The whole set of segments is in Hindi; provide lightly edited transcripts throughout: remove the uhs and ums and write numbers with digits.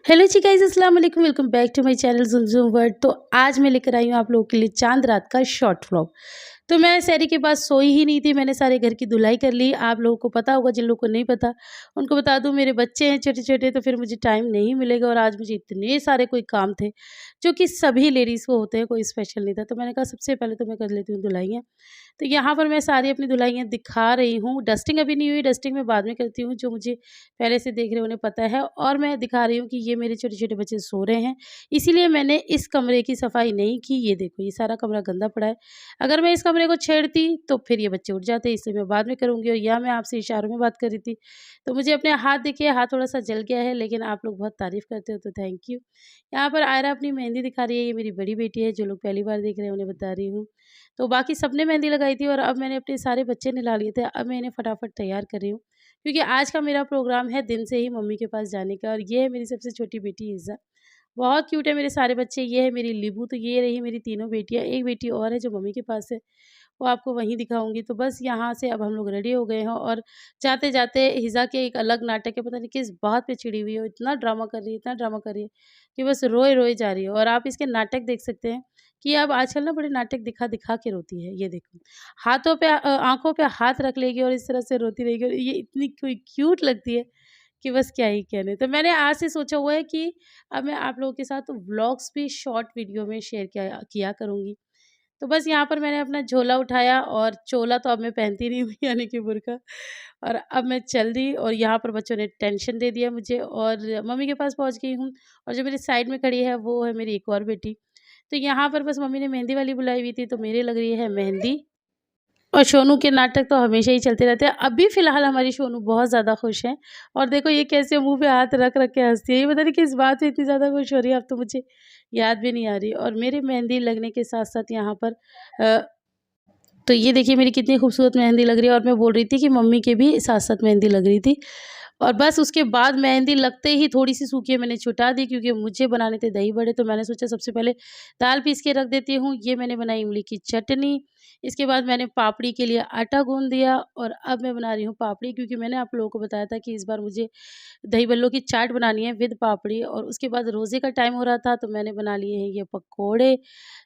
हेलो जी गाइस, अस्सलाम वालेकुम। Welcome back to my channel ज़ुमज़ुम वर्ल्ड। तो आज मैं लेकर आई हूँ आप लोगों के लिए चांद रात का शॉर्ट व्लॉग। तो मैं सहरी के बाद सोई ही नहीं थी, मैंने सारे घर की धुलाई कर ली। आप लोगों को पता होगा, जिन लोगों को नहीं पता उनको बता दूँ, मेरे बच्चे हैं छोटे-छोटे, तो फिर मुझे टाइम नहीं मिलेगा। और आज मुझे इतने सारे कोई काम थे जो कि सभी लेडीज़ को होते हैं, कोई स्पेशल नहीं था। तो मैंने कहा सबसे पहले तो मैं कर लेती हूँ धुलाइयाँ। तो यहाँ पर मैं सारी अपनी धुलाइयाँ दिखा रही हूँ। डस्टिंग अभी नहीं हुई, डस्टिंग मैं बाद में करती हूँ, जो मुझे पहले से देख रहे हैं उन्हें पता है। और मैं दिखा रही हूँ कि ये मेरे छोटे-छोटे बच्चे सो रहे हैं, इसीलिए मैंने इस कमरे की सफाई नहीं की। ये देखो, ये सारा कमरा गंदा पड़ा है। अगर मैं इस कमरे को छेड़ती तो फिर ये बच्चे उठ जाते, इसलिए मैं बाद में करूँगी। और यहाँ मैं आपसे इशारों में बात कर रही थी, तो मुझे अपने हाथ देखिए, हाथ थोड़ा-सा जल गया है, लेकिन आप लोग बहुत तारीफ़ करते हो तो थैंक यू। यहाँ पर आयरा अपनी मेहंदी दिखा रही है, ये मेरी बड़ी बेटी है, जो लोग पहली बार देख रहे हैं उन्हें बता रही हूँ। तो बाकी सबने मेहंदी लगाई थी और अब मैंने अपने सारे बच्चे नहला लिए थे। अब मैं इन्हें फटाफट तैयार कर रही हूँ, क्योंकि आज का मेरा प्रोग्राम है दिन से ही मम्मी के पास जाने का। और ये है मेरी सबसे छोटी बेटी इज़्ज़ा, बहुत क्यूट है मेरे सारे बच्चे। ये है मेरी लिबू, तो ये रही मेरी तीनों बेटियाँ। एक बेटी और है जो मम्मी के पास है, वो आपको वहीं दिखाऊँगी। तो बस यहाँ से अब हम लोग रेडी हो गए हैं और जाते-जाते हिज़ा के एक अलग नाटक है, पता नहीं किस बात पे चिड़ी हुई है, वो इतना ड्रामा कर रही है, इतना ड्रामा कर रही है कि बस रोए-रोए जा रही है। और आप इसके नाटक देख सकते हैं कि अब आजकल ना बड़े नाटक दिखा-दिखा के रोती है। ये देखो, हाथों पे आँखों पे हाथ रख लेगी और इस तरह से रोती रहेगी, और ये इतनी कोई क्यूट लगती है कि बस क्या ही कहने। तो मैंने आज से सोचा हुआ है कि अब मैं आप लोगों के साथ व्लॉग्स भी शॉर्ट वीडियो में शेयर किया किया करूँगी। तो बस यहाँ पर मैंने अपना झोला उठाया, और चोला तो अब मैं पहनती नहीं हूँ यानी कि बुर्का। और अब मैं चल दी, और यहाँ पर बच्चों ने टेंशन दे दिया मुझे, और मम्मी के पास पहुँच गई हूँ। और जो मेरी साइड में खड़ी है वो है मेरी एक और बेटी। तो यहाँ पर बस मम्मी ने मेहंदी वाली बुलाई हुई थी, तो मेरे लग रही है मेहंदी। और सोनू के नाटक तो हमेशा ही चलते रहते हैं। अभी फ़िलहाल हमारी सोनू बहुत ज़्यादा खुश है, और देखो ये कैसे मुँह पे हाथ रख-रख के हँसती है। ये पता नहीं किस बात पे इतनी ज़्यादा खुश हो रही है, अब तो मुझे याद भी नहीं आ रही। और मेरी मेहंदी लगने के साथ-साथ यहाँ पर अ, तो ये देखिए मेरी कितनी खूबसूरत मेहंदी लग रही है। और मैं बोल रही थी कि मम्मी के भी साथ-साथ मेहंदी लग रही थी। और बस उसके बाद मेहंदी लगते ही थोड़ी-सी सूखी है, मैंने छुटा दी, क्योंकि मुझे बनाने थे दही बड़े। तो मैंने सोचा सबसे पहले दाल पीस के रख देती हूँ। ये मैंने बनाई इमली की चटनी, इसके बाद मैंने पापड़ी के लिए आटा गूँध दिया, और अब मैं बना रही हूँ पापड़ी, क्योंकि मैंने आप लोगों को बताया था कि इस बार मुझे दही बल्लों की चाट बनानी है विद पापड़ी। और उसके बाद रोज़े का टाइम हो रहा था, तो मैंने बना लिए हैं ये पकोड़े।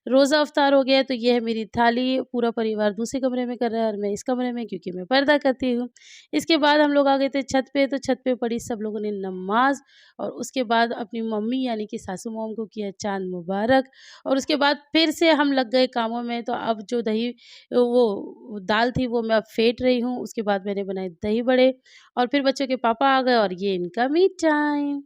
रोज़ा इफ्तार हो गया है, तो ये है मेरी थाली। पूरा परिवार दूसरे कमरे में कर रहा है और मैं इस कमरे में, क्योंकि मैं पर्दा करती हूँ। इसके बाद हम लोग आ गए थे छत पे, तो छत पे पढ़ी सब लोगों ने नमाज़। और उसके बाद अपनी मम्मी यानी कि सासू मॉम को किया चाँद मुबारक। और उसके बाद फिर से हम लग गए कामों में। तो अब जो दही वो दाल थी वो मैं अब फेंट रही हूँ। उसके बाद मैंने बनाए दही बड़े, और फिर बच्चों के पापा आ गए, और ये इनका मी टाइम।